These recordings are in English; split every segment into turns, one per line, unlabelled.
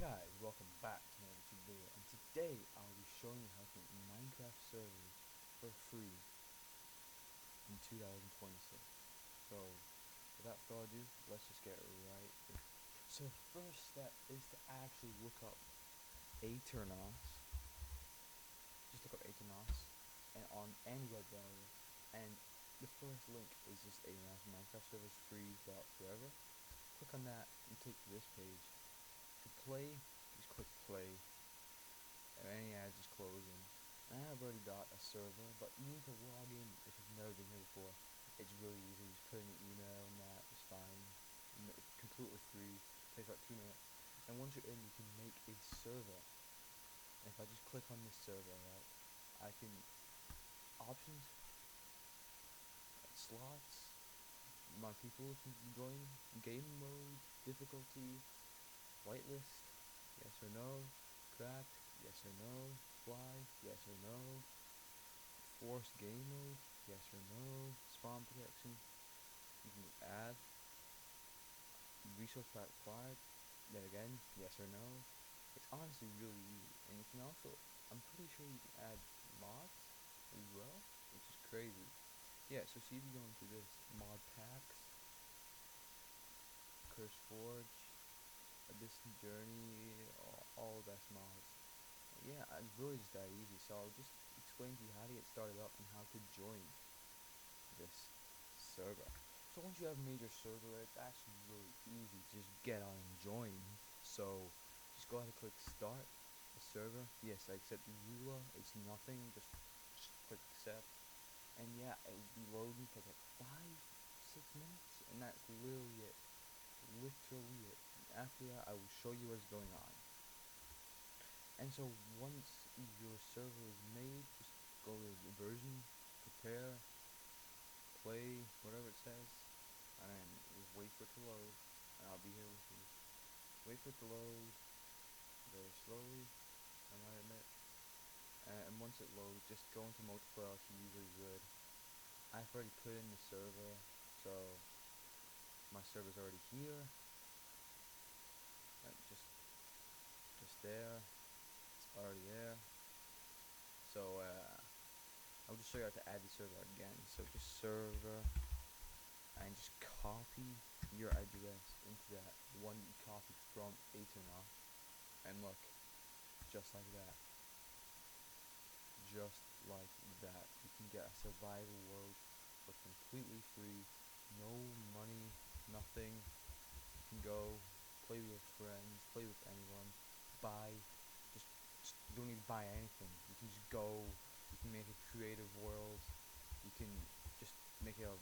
Guys, welcome back to another YouTube video, and today I'll be showing you how to make Minecraft servers for free in 2026. So, without further ado, let's just get right in. So, first step is to actually look up Aternos. Just look up Aternos and on any web browser, and the first link is just Aternos Minecraft servers free forever. Click on that and take to this page. To play, just click play. And any ads just closing. I have already got a server, but you need to log in if you've never been here before. It's really easy. Just put in your email and that is fine. It's completely free. Takes about 2 minutes. And once you're in, you can make a server. And if I just click on this server, right, I can options, slots, my people can join, game mode, difficulty, whitelist, yes or no, cracked, yes or no, fly, yes or no, forced game mode, yes or no, spawn protection, you can add, resource pack required, then again, yes or no. It's honestly really easy, and you can also, I'm pretty sure you can add mods as well, which is crazy. Yeah, so see if you go into this, mod packs, Curse Forge, Abyss Journey, all best mods. Yeah, it's really just that easy. So I'll just explain to you how to get started up and how to join this server. So once you have made your server, it's actually really easy to just get on and join. So just go ahead and click start the server. Yes, I accept EULA. It's nothing. Just click accept. And yeah, it will be loading for like 5-6 minutes, and that's literally it. Literally it. After that, I will show you what's going on. And so once your server is made, just go to the version, prepare, play, whatever it says, and then just wait for it to load, and I'll be here with you. Wait for it to load very slowly, I might admit. And once it loads, just go into multiplayer like you usually would. I've already put in the server, so my server's already here. Just there. It's already there. So I'll just show you how to add the server again. So just server, and just copy your address into that one you copied from Aternos. And look, just like that. Just like that. You can get a survival world for completely free. No money, nothing. You can go, play with your friends, play with anyone, buy, just you don't need to buy anything. You can just go, you can make a creative world, you can just make a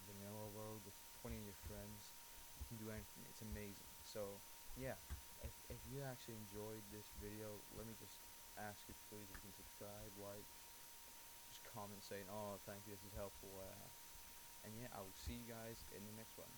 vanilla world with 20 of your friends. You can do anything. It's amazing. So yeah, if you actually enjoyed this video, let me just ask you please if you can subscribe, like, just comment saying, oh thank you, this is helpful, and yeah, I will see you guys in the next one.